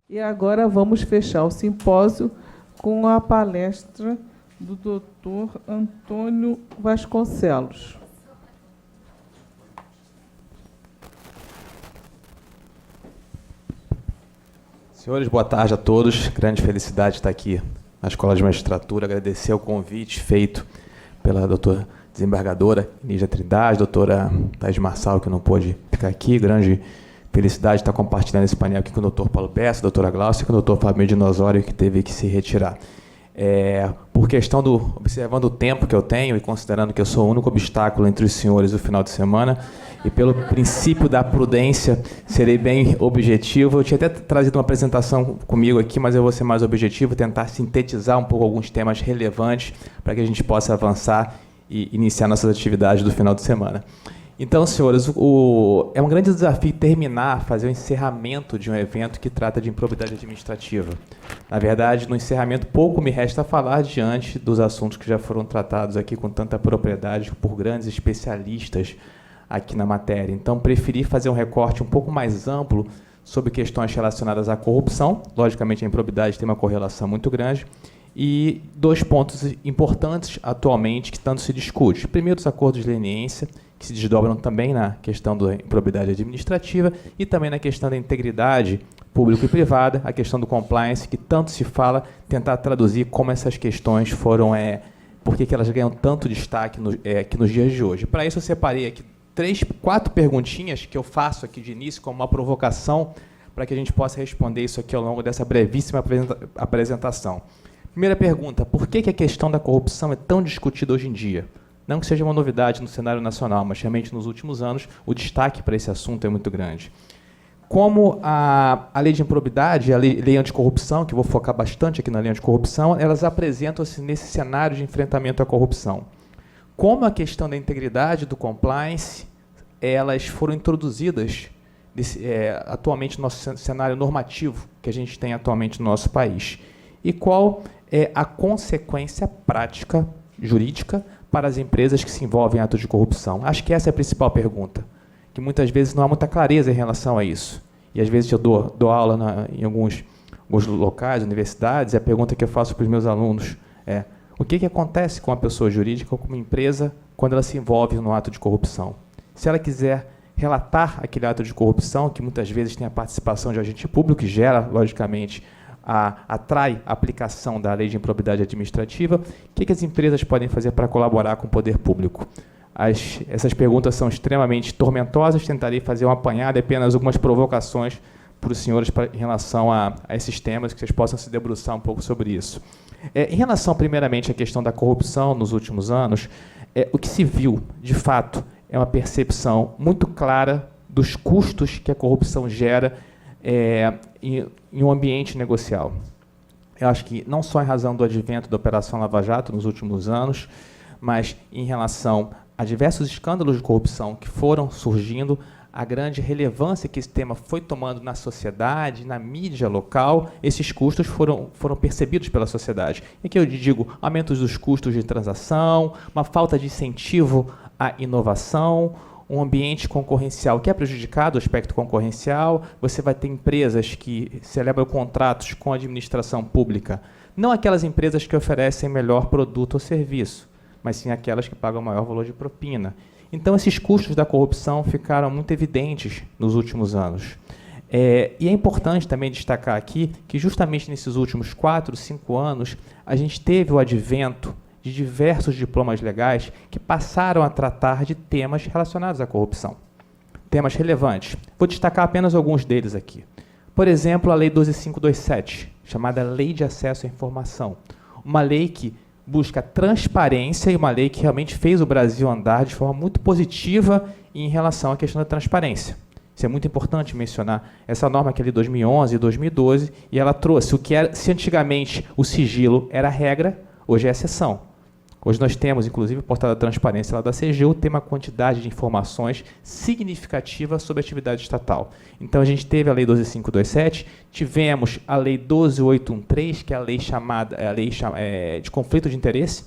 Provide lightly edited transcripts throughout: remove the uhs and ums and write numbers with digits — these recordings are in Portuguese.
E agora vamos fechar o simpósio com a palestra do Dr. Antônio Vasconcelos. Senhores, boa tarde a todos. Grande felicidade estar aqui na Escola de Magistratura. Agradecer o convite feito pela doutora desembargadora Nígia Trindade, doutora Thais Marçal, que não pôde ficar aqui. Grande felicidade de estar compartilhando esse painel aqui com o doutor Paulo Bessa, a doutora Glaucia e com o doutor Fábio Dinosório, que teve que se retirar. Por questão observando o tempo que eu tenho e considerando que eu sou o único obstáculo entre os senhores no final de semana, e pelo princípio da prudência, serei bem objetivo. Eu tinha até trazido uma apresentação comigo aqui, mas eu vou ser mais objetivo, tentar sintetizar um pouco alguns temas relevantes para que a gente possa avançar e iniciar nossas atividades do final de semana. Então, senhores, é um grande desafio fazer o encerramento de um evento que trata de improbidade administrativa. Na verdade, no encerramento, pouco me resta falar diante dos assuntos que já foram tratados aqui com tanta propriedade por grandes especialistas aqui na matéria. Então, preferi fazer um recorte um pouco mais amplo sobre questões relacionadas à corrupção. Logicamente, a improbidade tem uma correlação muito grande. E dois pontos importantes atualmente que tanto se discute. Primeiro, os acordos de leniência, que se desdobram também na questão da improbidade administrativa e também na questão da integridade pública e privada, a questão do compliance, que tanto se fala, tentar traduzir como essas questões foram, por que elas ganham tanto destaque aqui nos dias de hoje. Para isso, eu separei aqui 4 perguntinhas que eu faço aqui de início como uma provocação para que a gente possa responder isso aqui ao longo dessa brevíssima apresentação. Primeira pergunta: por que a questão da corrupção é tão discutida hoje em dia? Não que seja uma novidade no cenário nacional, mas realmente nos últimos anos o destaque para esse assunto é muito grande. Como a lei de improbidade e a lei anticorrupção, que vou focar bastante aqui na lei anticorrupção, elas apresentam-se nesse cenário de enfrentamento à corrupção. Como a questão da integridade, do compliance, elas foram introduzidas atualmente no nosso cenário normativo que a gente tem atualmente no nosso país. E qual é a consequência prática, jurídica, para as empresas que se envolvem em atos de corrupção? Acho que essa é a principal pergunta, que muitas vezes não há muita clareza em relação a isso. E às vezes eu dou aula em alguns locais, universidades, e a pergunta que eu faço para os meus alunos é: o que acontece com a pessoa jurídica ou com uma empresa quando ela se envolve no ato de corrupção? Se ela quiser relatar aquele ato de corrupção, que muitas vezes tem a participação de agente público, que gera, logicamente, atrai a aplicação da lei de improbidade administrativa, o que as empresas podem fazer para colaborar com o poder público? Essas perguntas são extremamente tormentosas, tentarei fazer um apanhado e apenas algumas provocações para os senhores em relação a esses temas, que vocês possam se debruçar um pouco sobre isso. Em relação, primeiramente, à questão da corrupção nos últimos anos, o que se viu, de fato, é uma percepção muito clara dos custos que a corrupção gera em um ambiente negocial. Eu acho que não só em razão do advento da Operação Lava Jato nos últimos anos, mas em relação a diversos escândalos de corrupção que foram surgindo, a grande relevância que esse tema foi tomando na sociedade, na mídia local, esses custos foram percebidos pela sociedade. E aqui eu digo aumentos dos custos de transação, uma falta de incentivo à inovação, um ambiente concorrencial que é prejudicado, o aspecto concorrencial. Você vai ter empresas que celebram contratos com a administração pública, não aquelas empresas que oferecem melhor produto ou serviço, mas sim aquelas que pagam maior valor de propina. Então, esses custos da corrupção ficaram muito evidentes nos últimos anos. E é importante também destacar aqui que, justamente nesses últimos 4, 5 anos, a gente teve o advento de diversos diplomas legais que passaram a tratar de temas relacionados à corrupção. Temas relevantes. Vou destacar apenas alguns deles aqui. Por exemplo, a Lei 12527, chamada Lei de Acesso à Informação. Uma lei que busca transparência e uma lei que realmente fez o Brasil andar de forma muito positiva em relação à questão da transparência. Isso é muito importante mencionar. Essa norma que é de 2011 e 2012, e ela trouxe o que era, se antigamente o sigilo era a regra, hoje é a exceção. Hoje nós temos, inclusive, o portal da transparência lá da CGU, tem uma quantidade de informações significativa sobre a atividade estatal. Então, a gente teve a Lei 12.527, tivemos a Lei 12.813, que é a lei chamada de conflito de interesse,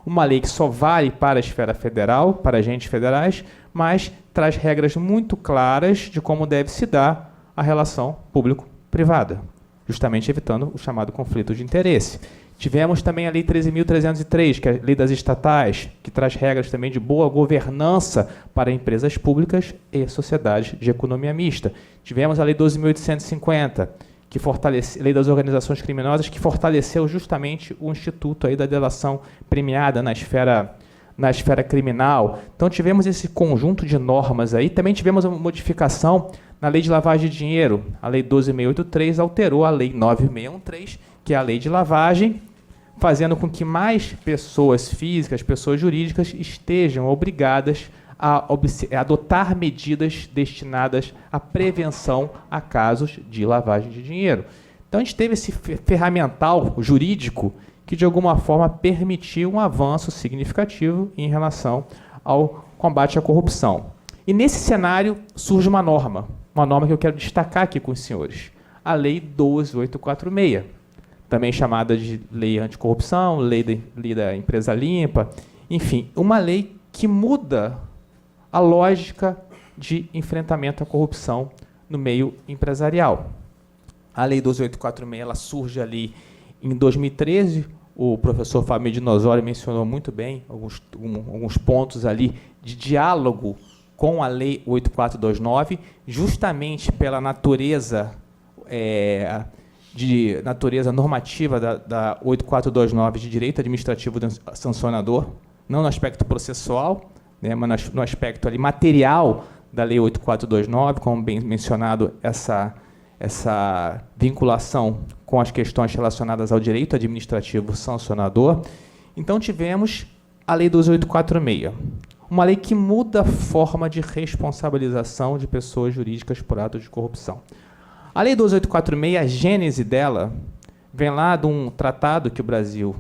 uma lei que só vale para a esfera federal, para agentes federais, mas traz regras muito claras de como deve se dar a relação público-privada, justamente evitando o chamado conflito de interesse. Tivemos também a Lei 13.303, que é a Lei das Estatais, que traz regras também de boa governança para empresas públicas e sociedades de economia mista. Tivemos a Lei 12.850, que fortalece, Lei das Organizações Criminosas, que fortaleceu justamente o instituto aí da delação premiada na esfera criminal. Então, tivemos esse conjunto de normas aí. Também tivemos uma modificação na Lei de Lavagem de Dinheiro. A Lei 12.683 alterou a Lei 9.613, que é a lei de lavagem, fazendo com que mais pessoas físicas, pessoas jurídicas, estejam obrigadas a adotar medidas destinadas à prevenção a casos de lavagem de dinheiro. Então, a gente teve esse ferramental jurídico que, de alguma forma, permitiu um avanço significativo em relação ao combate à corrupção. E, nesse cenário, surge uma norma que eu quero destacar aqui com os senhores, a Lei 12.846, também chamada de Lei Anticorrupção, lei da Empresa Limpa, enfim, uma lei que muda a lógica de enfrentamento à corrupção no meio empresarial. A Lei 12.846 ela surge ali em 2013, o professor Fábio Dinosório mencionou muito bem alguns pontos ali de diálogo com a Lei 8.429, justamente pela natureza normativa da 8.429 de direito administrativo sancionador, não no aspecto processual, né, mas no aspecto ali material da Lei 8.429, como bem mencionado, essa vinculação com as questões relacionadas ao direito administrativo sancionador. Então, tivemos a Lei 12.846, uma lei que muda a forma de responsabilização de pessoas jurídicas por atos de corrupção. A Lei 12.846, a gênese dela, vem lá de um tratado que o Brasil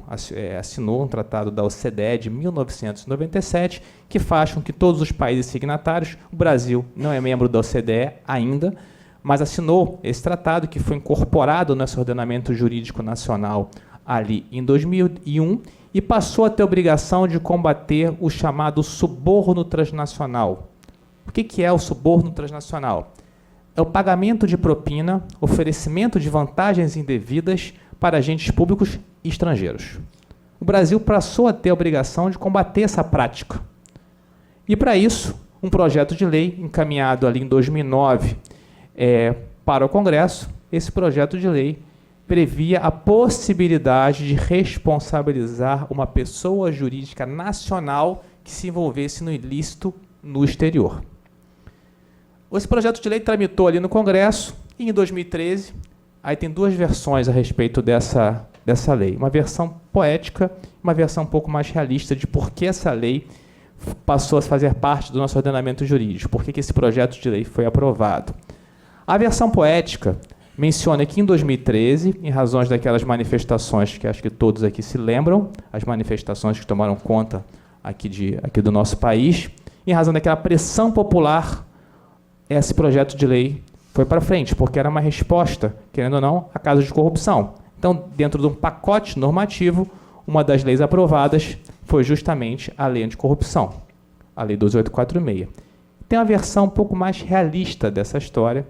assinou, um tratado da OCDE de 1997, que faz com que todos os países signatários, o Brasil não é membro da OCDE ainda, mas assinou esse tratado, que foi incorporado no nosso ordenamento jurídico nacional ali em 2001, e passou a ter a obrigação de combater o chamado suborno transnacional. O que é o suborno transnacional? É o pagamento de propina, oferecimento de vantagens indevidas para agentes públicos estrangeiros. O Brasil passou a ter a obrigação de combater essa prática. E, para isso, um projeto de lei encaminhado ali em 2009 para o Congresso, esse projeto de lei previa a possibilidade de responsabilizar uma pessoa jurídica nacional que se envolvesse no ilícito no exterior. Esse projeto de lei tramitou ali no Congresso e, em 2013, aí tem duas versões a respeito dessa lei. Uma versão poética e uma versão um pouco mais realista de por que essa lei passou a fazer parte do nosso ordenamento jurídico, por que esse projeto de lei foi aprovado. A versão poética menciona que, em 2013, em razão daquelas manifestações que acho que todos aqui se lembram, as manifestações que tomaram conta aqui do nosso país, em razão daquela pressão popular, esse projeto de lei foi para frente, porque era uma resposta, querendo ou não, a casos de corrupção. Então, dentro de um pacote normativo, uma das leis aprovadas foi justamente a Lei Anticorrupção, a Lei 12.846. Tem uma versão um pouco mais realista dessa história,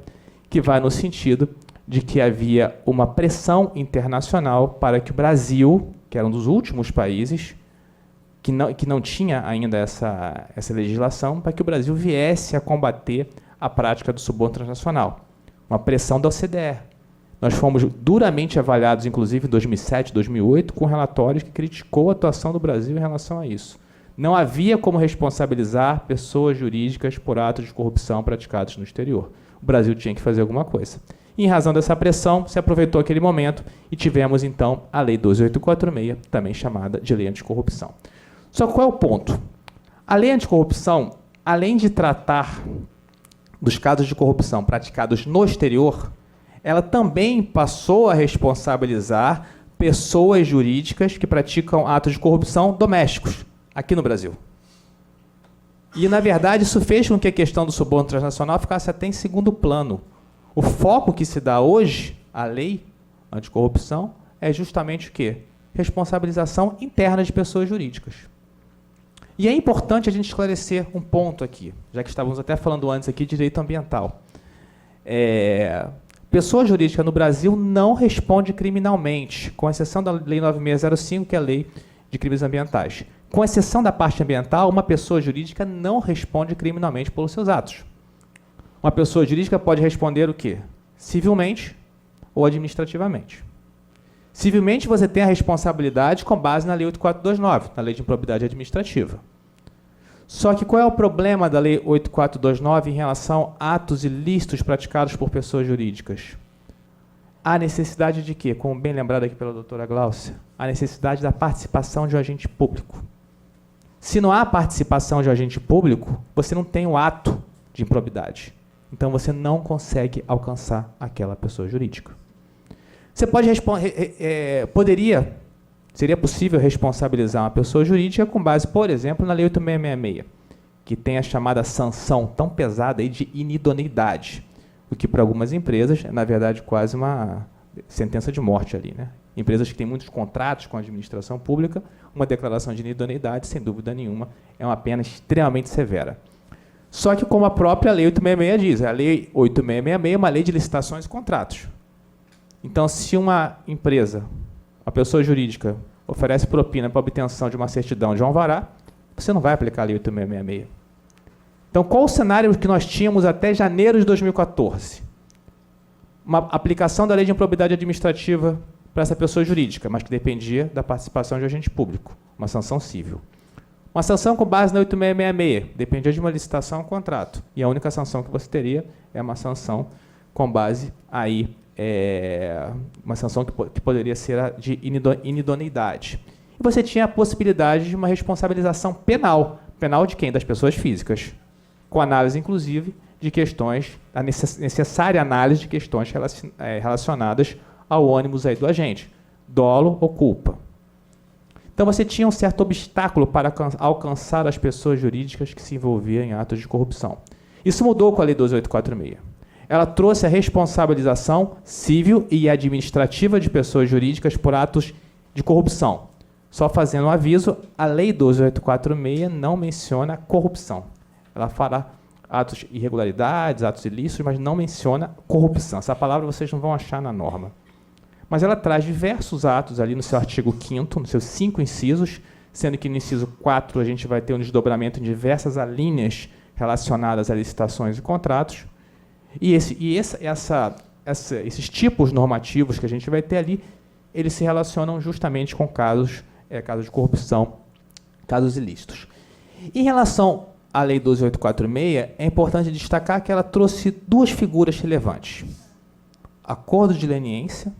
que vai no sentido de que havia uma pressão internacional para que o Brasil, que era um dos últimos países que não tinha ainda essa legislação, para que o Brasil viesse a combater a prática do suborno transnacional. Uma pressão da OCDE. Nós fomos duramente avaliados, inclusive, em 2007, 2008, com relatórios que criticou a atuação do Brasil em relação a isso. Não havia como responsabilizar pessoas jurídicas por atos de corrupção praticados no exterior. O Brasil tinha que fazer alguma coisa. E, em razão dessa pressão, se aproveitou aquele momento e tivemos, então, a Lei 12.846, também chamada de Lei Anticorrupção. Só qual é o ponto? A Lei Anticorrupção, além de tratar dos casos de corrupção praticados no exterior, ela também passou a responsabilizar pessoas jurídicas que praticam atos de corrupção domésticos aqui no Brasil. E, na verdade, isso fez com que a questão do suborno transnacional ficasse até em segundo plano. O foco que se dá hoje à lei anticorrupção é justamente o quê? Responsabilização interna de pessoas jurídicas. E é importante a gente esclarecer um ponto aqui, já que estávamos até falando antes aqui de direito ambiental. Pessoa jurídica no Brasil não responde criminalmente, com exceção da Lei 9605, que é a Lei de Crimes Ambientais. Com exceção da parte ambiental, uma pessoa jurídica não responde criminalmente pelos seus atos. Uma pessoa jurídica pode responder o quê? Civilmente ou administrativamente. Civilmente, você tem a responsabilidade com base na Lei 8429, na Lei de Improbidade Administrativa. Só que qual é o problema da Lei 8429 em relação a atos ilícitos praticados por pessoas jurídicas? A necessidade de quê? Como bem lembrado aqui pela doutora Gláucia, a necessidade da participação de um agente público. Se não há participação de um agente público, você não tem o ato de improbidade. Então, você não consegue alcançar aquela pessoa jurídica. Você pode seria possível responsabilizar uma pessoa jurídica com base, por exemplo, na Lei 8666, que tem a chamada sanção tão pesada aí de inidoneidade, o que para algumas empresas é, na verdade, quase uma sentença de morte ali, né? Empresas que têm muitos contratos com a administração pública, uma declaração de inidoneidade, sem dúvida nenhuma, é uma pena extremamente severa. Só que, como a própria Lei 866 diz, a Lei 8666 é uma lei de licitações e contratos. Então, se uma empresa, uma pessoa jurídica, oferece propina para obtenção de uma certidão de um alvará, você não vai aplicar a Lei 8666. Então, qual o cenário que nós tínhamos até janeiro de 2014? Uma aplicação da Lei de Improbidade Administrativa para essa pessoa jurídica, mas que dependia da participação de um agente público, uma sanção civil. Uma sanção com base na 8666, dependia de uma licitação ou contrato. E a única sanção que você teria é uma sanção com base aí, uma sanção que poderia ser a de inidoneidade. E você tinha a possibilidade de uma responsabilização penal. Penal de quem? Das pessoas físicas. Com análise, inclusive, de questões, a necessária análise de questões relacionadas ao ônibus aí do agente, dolo ou culpa. Então, você tinha um certo obstáculo para alcançar as pessoas jurídicas que se envolviam em atos de corrupção. Isso mudou com a Lei 12846. Ela trouxe a responsabilização civil e administrativa de pessoas jurídicas por atos de corrupção. Só fazendo um aviso, a Lei 12846 não menciona corrupção. Ela fala atos de irregularidades, atos ilícitos, mas não menciona corrupção. Essa palavra vocês não vão achar na norma. Mas ela traz diversos atos ali no seu artigo 5º, nos seus 5 incisos, sendo que no inciso 4 a gente vai ter um desdobramento em diversas alíneas relacionadas a licitações e contratos. E esses tipos normativos que a gente vai ter ali, eles se relacionam justamente com casos de corrupção, casos ilícitos. Em relação à Lei 12846, é importante destacar que ela trouxe duas figuras relevantes. Acordo de leniência,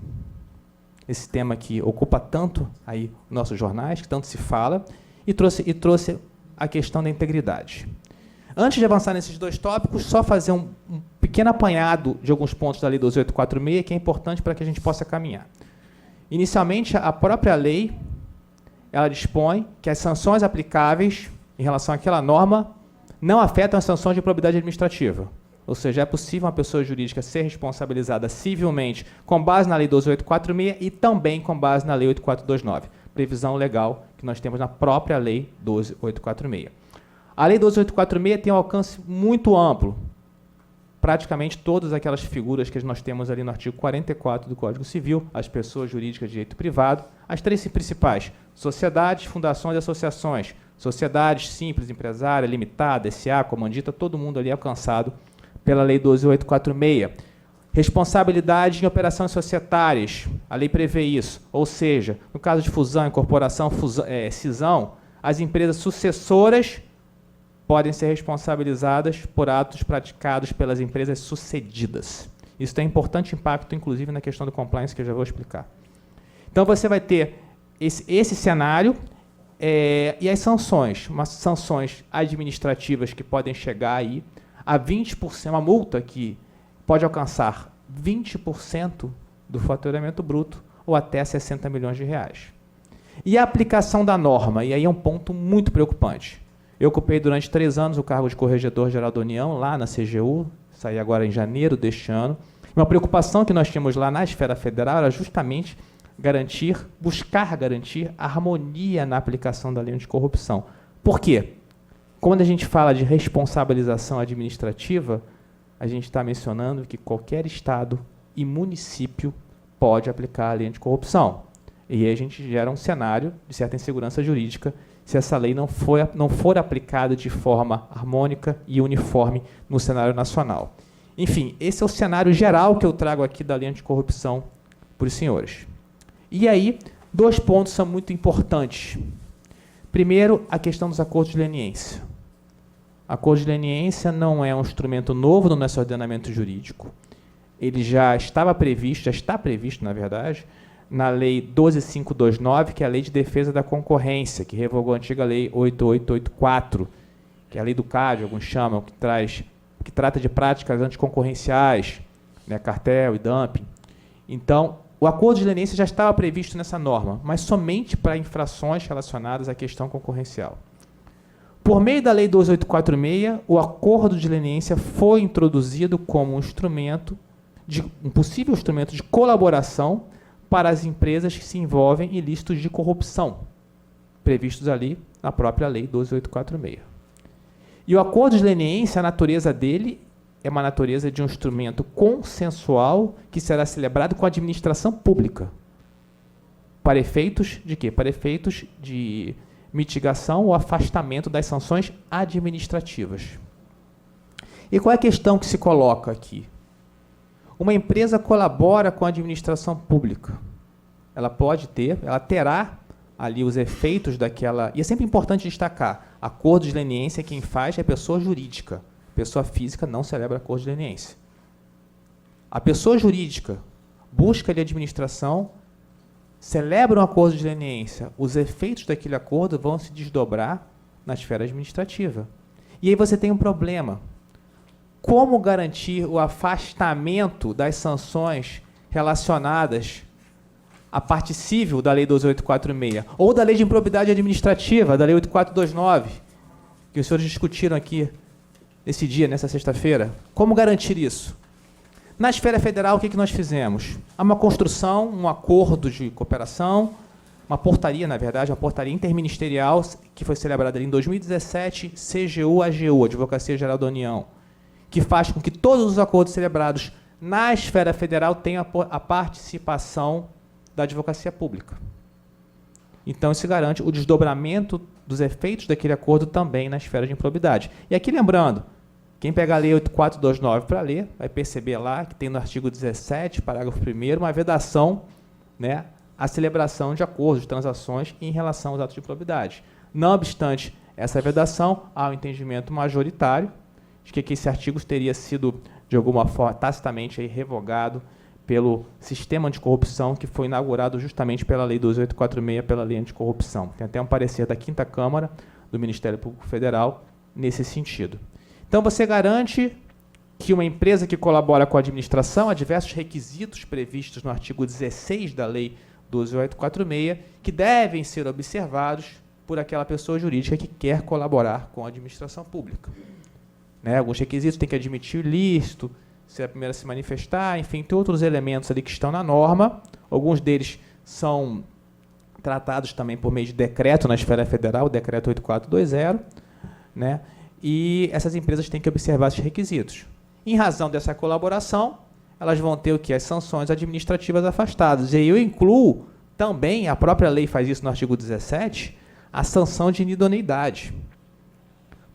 esse tema que ocupa tanto aí nossos jornais, que tanto se fala, e trouxe a questão da integridade. Antes de avançar nesses dois tópicos, só fazer um pequeno apanhado de alguns pontos da Lei 12846, que é importante para que a gente possa caminhar. Inicialmente, a própria lei, ela dispõe que as sanções aplicáveis em relação àquela norma não afetam as sanções de improbidade administrativa. Ou seja, é possível uma pessoa jurídica ser responsabilizada civilmente com base na Lei 12846 e também com base na Lei 8429, previsão legal que nós temos na própria Lei 12846. A Lei 12846 tem um alcance muito amplo. Praticamente todas aquelas figuras que nós temos ali no artigo 44 do Código Civil, as pessoas jurídicas de direito privado, as três principais, sociedades, fundações e associações, sociedades simples, empresária, limitada, SA, comandita, todo mundo ali alcançado pela Lei 12846. Responsabilidade em operações societárias, a lei prevê isso, ou seja, no caso de fusão, incorporação, cisão, as empresas sucessoras podem ser responsabilizadas por atos praticados pelas empresas sucedidas. Isso tem importante impacto, inclusive, na questão do compliance, que eu já vou explicar. Então, você vai ter esse cenário e as sanções, sanções administrativas que podem chegar aí a 20%, uma multa que pode alcançar 20% do faturamento bruto, ou até 60 milhões de reais. E a aplicação da norma, e aí é um ponto muito preocupante. Eu ocupei durante 3 anos o cargo de Corregedor-Geral da União, lá na CGU, saí agora em janeiro deste ano. Uma preocupação que nós tínhamos lá na esfera federal era justamente buscar garantir harmonia na aplicação da lei anticorrupção. Por quê? Quando a gente fala de responsabilização administrativa, a gente está mencionando que qualquer estado e município pode aplicar a lei anticorrupção. E aí a gente gera um cenário de certa insegurança jurídica se essa lei não for aplicada de forma harmônica e uniforme no cenário nacional. Enfim, esse é o cenário geral que eu trago aqui da lei anticorrupção para os senhores. E aí, 2 pontos são muito importantes. Primeiro, a questão dos acordos de leniência. Acordo de leniência não é um instrumento novo no nosso ordenamento jurídico. Ele já está previsto, na verdade, na Lei 12.529, que é a Lei de Defesa da Concorrência, que revogou a antiga Lei 8.884, que é a Lei do CAD, alguns chamam, que trata de práticas anticoncorrenciais, né, cartel e dumping. Então, o acordo de leniência já estava previsto nessa norma, mas somente para infrações relacionadas à questão concorrencial. Por meio da Lei 12.846, o acordo de leniência foi introduzido como um possível instrumento de colaboração para as empresas que se envolvem em ilícitos de corrupção, previstos ali na própria Lei 12.846. E o acordo de leniência, a natureza dele é uma natureza de um instrumento consensual que será celebrado com a administração pública. Para efeitos de quê? Para efeitos de mitigação ou afastamento das sanções administrativas. E qual é a questão que se coloca aqui? Uma empresa colabora com a administração pública. Ela terá ali os efeitos daquela... E é sempre importante destacar, acordo de leniência, quem faz é a pessoa jurídica. Pessoa física não celebra acordo de leniência. A pessoa jurídica busca ali a administração, celebra um acordo de leniência, os efeitos daquele acordo vão se desdobrar na esfera administrativa. E aí você tem um problema. Como garantir o afastamento das sanções relacionadas à parte civil da Lei 12.846 ou da Lei de Improbidade Administrativa, da Lei 8.429, que os senhores discutiram aqui nesse dia, nessa sexta-feira? Como garantir isso? Na esfera federal, o que nós fizemos? Há uma construção, um acordo de cooperação, uma portaria, na verdade, uma portaria interministerial que foi celebrada em 2017, CGU-AGU, Advocacia Geral da União, que faz com que todos os acordos celebrados na esfera federal tenham a participação da advocacia pública. Então, isso garante o desdobramento dos efeitos daquele acordo também na esfera de improbidade. E aqui, lembrando, quem pegar a Lei 8.429 para ler, vai perceber lá que tem no artigo 17, parágrafo 1º, uma vedação, né, à celebração de acordos, de transações em relação aos atos de improbidade. Não obstante essa vedação, há um entendimento majoritário de que esse artigo teria sido, de alguma forma, tacitamente aí, revogado pelo sistema anticorrupção que foi inaugurado justamente pela Lei 12.846, pela Lei Anticorrupção. Tem até um parecer da 5ª Câmara do Ministério Público Federal nesse sentido. Então, você garante que uma empresa que colabora com a administração há diversos requisitos previstos no artigo 16 da Lei 12.846 que devem ser observados por aquela pessoa jurídica que quer colaborar com a administração pública. Né? Alguns requisitos: tem que admitir o ilícito, ser a primeira a se manifestar, enfim, tem outros elementos ali que estão na norma. Alguns deles são tratados também por meio de decreto na esfera federal, o decreto 8420, né? E essas empresas têm que observar esses requisitos. Em razão dessa colaboração, elas vão ter o quê? As sanções administrativas afastadas. E aí eu incluo também, a própria lei faz isso no artigo 17, a sanção de inidoneidade.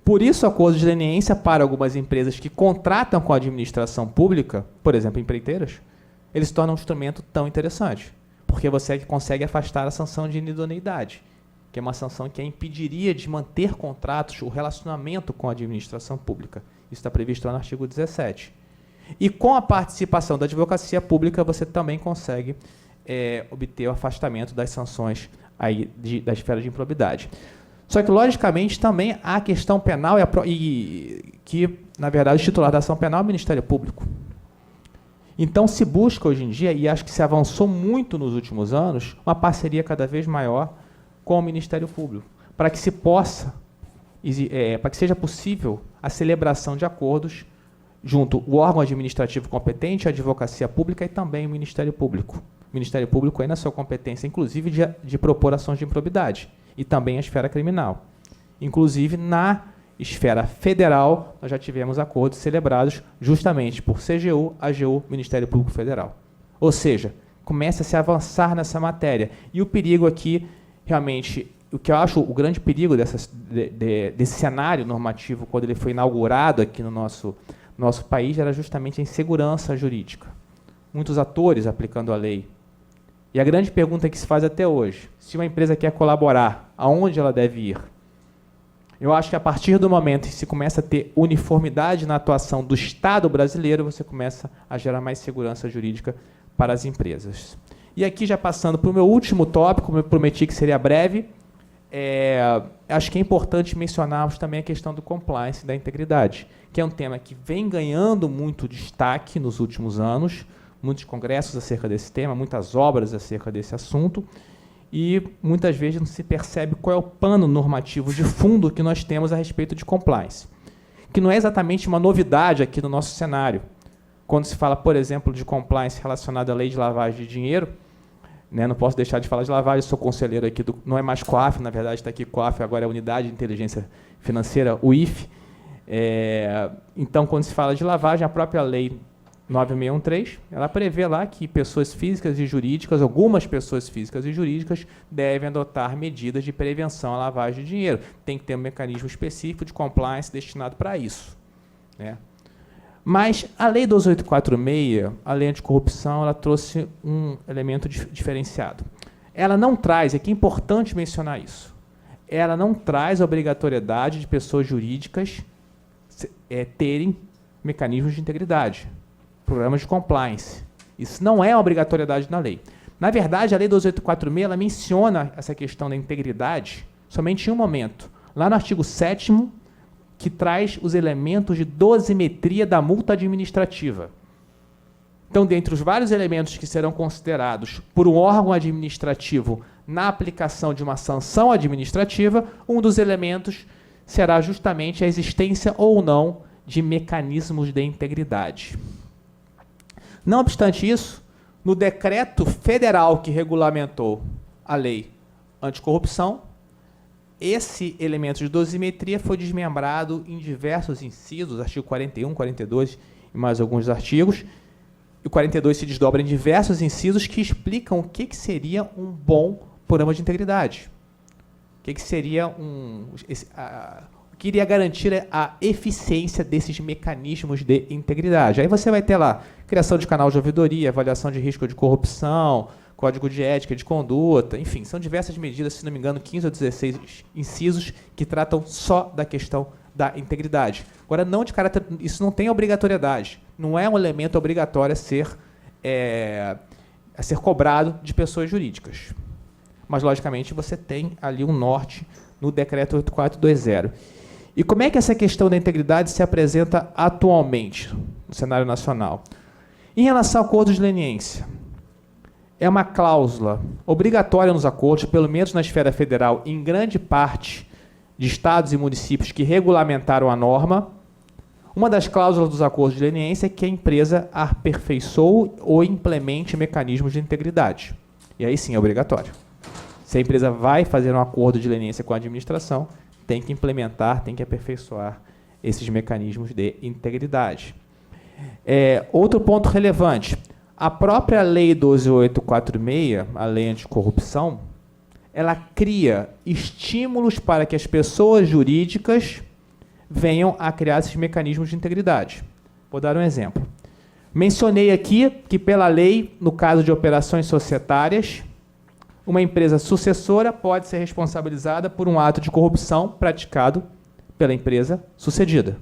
Por isso, o acordo de leniência para algumas empresas que contratam com a administração pública, por exemplo, empreiteiras, ele se torna um instrumento tão interessante, porque você consegue afastar a sanção de inidoneidade, que é uma sanção que impediria de manter contratos, o relacionamento com a administração pública. Isso está previsto lá no artigo 17. E com a participação da advocacia pública, você também consegue obter o afastamento das sanções aí da esfera de improbidade. Só que, logicamente, também há a questão penal que, na verdade, o titular da ação penal é o Ministério Público. Então, se busca hoje em dia, e acho que se avançou muito nos últimos anos, uma parceria cada vez maior com o Ministério Público, para que se possa, para que seja possível a celebração de acordos junto o órgão administrativo competente, a Advocacia Pública e também o Ministério Público. O Ministério Público aí na sua competência, inclusive, de propor ações de improbidade, e também a esfera criminal. Inclusive, na esfera federal, nós já tivemos acordos celebrados justamente por CGU, AGU, Ministério Público Federal. Ou seja, começa a se avançar nessa matéria. E o perigo aqui, realmente, o que eu acho o grande perigo desse cenário normativo, quando ele foi inaugurado aqui no nosso país, era justamente a insegurança jurídica. Muitos atores aplicando a lei. E a grande pergunta que se faz até hoje, se uma empresa quer colaborar, aonde ela deve ir? Eu acho que a partir do momento que se começa a ter uniformidade na atuação do Estado brasileiro, você começa a gerar mais segurança jurídica para as empresas. E aqui, já passando para o meu último tópico, como eu prometi que seria breve, acho que é importante mencionarmos também a questão do compliance, da integridade, que é um tema que vem ganhando muito destaque nos últimos anos, muitos congressos acerca desse tema, muitas obras acerca desse assunto, e muitas vezes não se percebe qual é o pano normativo de fundo que nós temos a respeito de compliance, que não é exatamente uma novidade aqui no nosso cenário. Quando se fala, por exemplo, de compliance relacionada à lei de lavagem de dinheiro, né, não posso deixar de falar de lavagem, sou conselheiro aqui, não é mais COAF, na verdade está aqui COAF, agora é a Unidade de Inteligência Financeira, o IFE. Então, quando se fala de lavagem, a própria lei 9613, ela prevê lá que pessoas físicas e jurídicas, algumas pessoas físicas e jurídicas, devem adotar medidas de prevenção à lavagem de dinheiro. Tem que ter um mecanismo específico de compliance destinado para isso, né? Mas a Lei 12846, a Lei Anticorrupção, ela trouxe um elemento diferenciado. Ela não traz, aqui é importante mencionar isso, ela não traz a obrigatoriedade de pessoas jurídicas terem mecanismos de integridade, programas de compliance. Isso não é uma obrigatoriedade na lei. Na verdade, a Lei 12846, ela menciona essa questão da integridade somente em um momento. Lá no artigo 7º, que traz os elementos de dosimetria da multa administrativa. Então, dentre os vários elementos que serão considerados por um órgão administrativo na aplicação de uma sanção administrativa, um dos elementos será justamente a existência ou não de mecanismos de integridade. Não obstante isso, no decreto federal que regulamentou a lei anticorrupção, esse elemento de dosimetria foi desmembrado em diversos incisos, artigo 41, 42 e mais alguns artigos. E o 42 se desdobra em diversos incisos que explicam o que seria um bom programa de integridade. O que seria o que iria garantir a eficiência desses mecanismos de integridade. Aí você vai ter lá criação de canal de ouvidoria, avaliação de risco de corrupção, código de ética, de conduta, enfim, são diversas medidas, se não me engano, 15 ou 16 incisos que tratam só da questão da integridade. Agora, não de caráter, isso não tem obrigatoriedade, não é um elemento obrigatório a ser cobrado de pessoas jurídicas. Mas, logicamente, você tem ali um norte no decreto 8420. E como é que essa questão da integridade se apresenta atualmente no cenário nacional? Em relação ao acordo de leniência, é uma cláusula obrigatória nos acordos, pelo menos na esfera federal, em grande parte de estados e municípios que regulamentaram a norma. Uma das cláusulas dos acordos de leniência é que a empresa aperfeiçoe ou implemente mecanismos de integridade. E aí sim é obrigatório. Se a empresa vai fazer um acordo de leniência com a administração, tem que implementar, tem que aperfeiçoar esses mecanismos de integridade. Outro ponto relevante, a própria Lei 12846, a Lei Anticorrupção, ela cria estímulos para que as pessoas jurídicas venham a criar esses mecanismos de integridade. Vou dar um exemplo. Mencionei aqui que, pela lei, no caso de operações societárias, uma empresa sucessora pode ser responsabilizada por um ato de corrupção praticado pela empresa sucedida.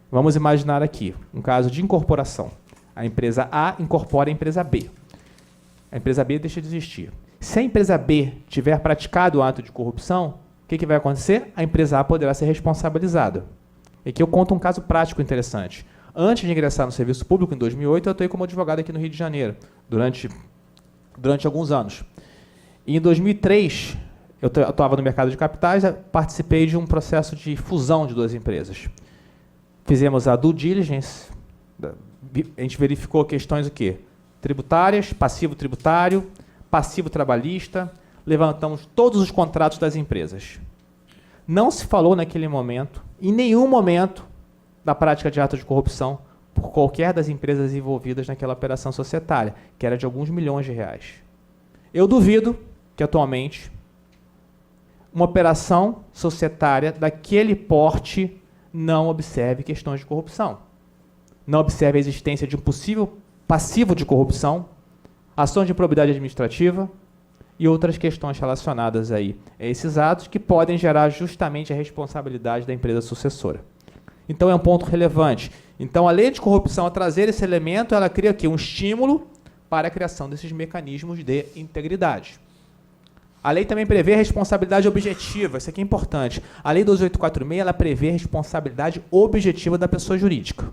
Vamos imaginar aqui um caso de incorporação. A empresa A incorpora a empresa B. A empresa B deixa de existir. Se a empresa B tiver praticado o ato de corrupção, o que vai acontecer? A empresa A poderá ser responsabilizada. Aqui eu conto um caso prático interessante. Antes de ingressar no serviço público, em 2008, eu atuei como advogado aqui no Rio de Janeiro, durante alguns anos. E em 2003, eu atuava no mercado de capitais, participei de um processo de fusão de duas empresas. Fizemos a due diligence, a gente verificou questões o quê? Tributárias, passivo tributário, passivo trabalhista, levantamos todos os contratos das empresas. Não se falou naquele momento, em nenhum momento, da prática de atos de corrupção por qualquer das empresas envolvidas naquela operação societária, que era de alguns milhões de reais. Eu duvido que, atualmente, uma operação societária daquele porte não observe questões de corrupção. Não observe a existência de um possível passivo de corrupção, ações de improbidade administrativa e outras questões relacionadas aí a esses atos que podem gerar justamente a responsabilidade da empresa sucessora. Então, é um ponto relevante. Então, a lei de corrupção, ao trazer esse elemento, ela cria aqui um estímulo para a criação desses mecanismos de integridade. A lei também prevê responsabilidade objetiva, isso aqui é importante. A lei 2846, ela prevê responsabilidade objetiva da pessoa jurídica.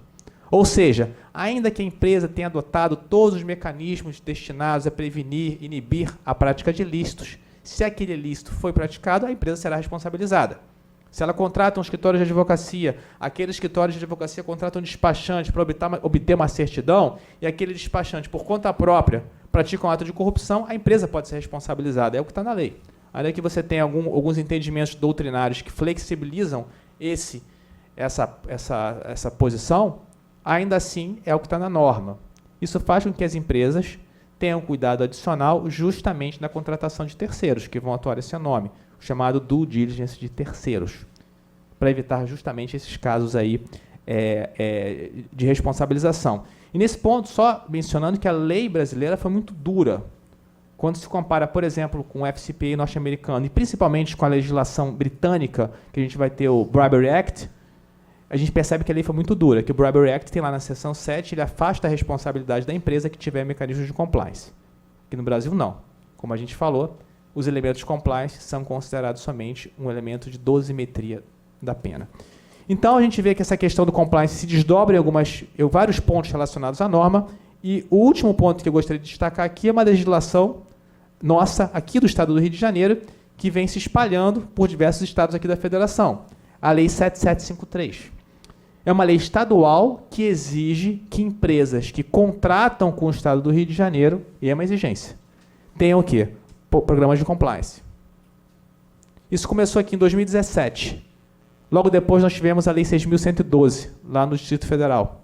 Ou seja, ainda que a empresa tenha adotado todos os mecanismos destinados a prevenir, inibir a prática de ilícitos, se aquele ilícito foi praticado, a empresa será responsabilizada. Se ela contrata um escritório de advocacia, aquele escritório de advocacia contrata um despachante para obter uma certidão, e aquele despachante, por conta própria, pratica um ato de corrupção, a empresa pode ser responsabilizada. É o que está na lei. Ainda que você tenha alguns entendimentos doutrinários que flexibilizam essa posição, ainda assim é o que está na norma. Isso faz com que as empresas tenham cuidado adicional justamente na contratação de terceiros, que vão atuar esse nome, o chamado due diligence de terceiros, para evitar justamente esses casos aí de responsabilização. E nesse ponto, só mencionando que a lei brasileira foi muito dura, quando se compara, por exemplo, com o FCPA norte-americano, e principalmente com a legislação britânica, que a gente vai ter o Bribery Act, a gente percebe que a lei foi muito dura, que o Bribery Act tem lá na seção 7, ele afasta a responsabilidade da empresa que tiver mecanismos de compliance. Aqui no Brasil, não. Como a gente falou, os elementos de compliance são considerados somente um elemento de dosimetria da pena. Então, a gente vê que essa questão do compliance se desdobra em vários pontos relacionados à norma, e o último ponto que eu gostaria de destacar aqui é uma legislação nossa, aqui do Estado do Rio de Janeiro, que vem se espalhando por diversos estados aqui da Federação. A Lei 7753. É uma lei estadual que exige que empresas que contratam com o Estado do Rio de Janeiro, e é uma exigência, tenham o quê? Programas de compliance. Isso começou aqui em 2017. Logo depois nós tivemos a Lei 6.112, lá no Distrito Federal.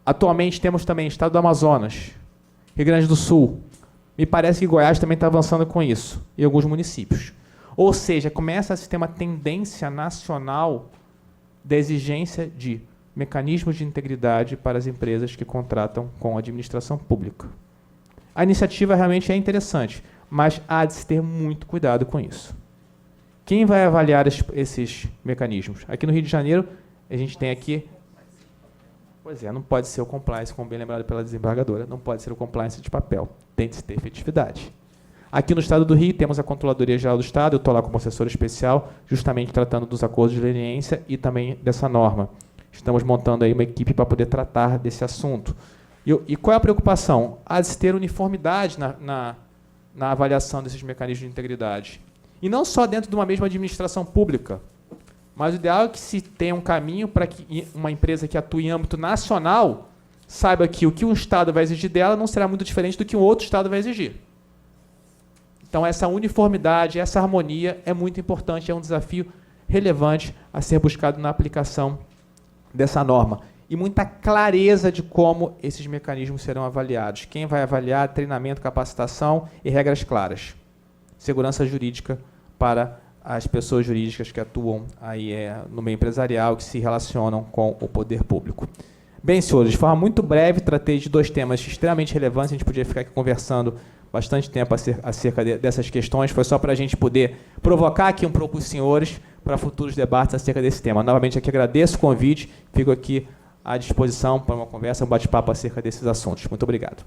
Atualmente temos também Estado do Amazonas, Rio Grande do Sul. Me parece que Goiás também está avançando com isso, e alguns municípios. Ou seja, começa a se ter uma tendência nacional da exigência de mecanismos de integridade para as empresas que contratam com a administração pública. A iniciativa realmente é interessante, mas há de se ter muito cuidado com isso. Quem vai avaliar esses mecanismos? Aqui no Rio de Janeiro, a gente tem aqui... Pois é, não pode ser o compliance, como bem lembrado pela desembargadora, não pode ser o compliance de papel, tem de ter efetividade. Aqui no Estado do Rio, temos a Controladoria Geral do Estado, eu estou lá como assessor especial, justamente tratando dos acordos de leniência e também dessa norma. Estamos montando aí uma equipe para poder tratar desse assunto. E qual é a preocupação? Há de se ter uniformidade na avaliação desses mecanismos de integridade. E não só dentro de uma mesma administração pública, mas o ideal é que se tenha um caminho para que uma empresa que atua em âmbito nacional saiba que o que um Estado vai exigir dela não será muito diferente do que um outro Estado vai exigir. Então, essa uniformidade, essa harmonia é muito importante, é um desafio relevante a ser buscado na aplicação dessa norma. E muita clareza de como esses mecanismos serão avaliados. Quem vai avaliar, treinamento, capacitação e regras claras. Segurança jurídica para as pessoas jurídicas que atuam aí, no meio empresarial, que se relacionam com o poder público. Bem, senhores, de forma muito breve, tratei de dois temas extremamente relevantes, a gente podia ficar aqui conversando bastante tempo acerca dessas questões, foi só para a gente poder provocar aqui um pouco os senhores para futuros debates acerca desse tema. Novamente, aqui agradeço o convite, fico aqui à disposição para uma conversa, um bate-papo acerca desses assuntos. Muito obrigado.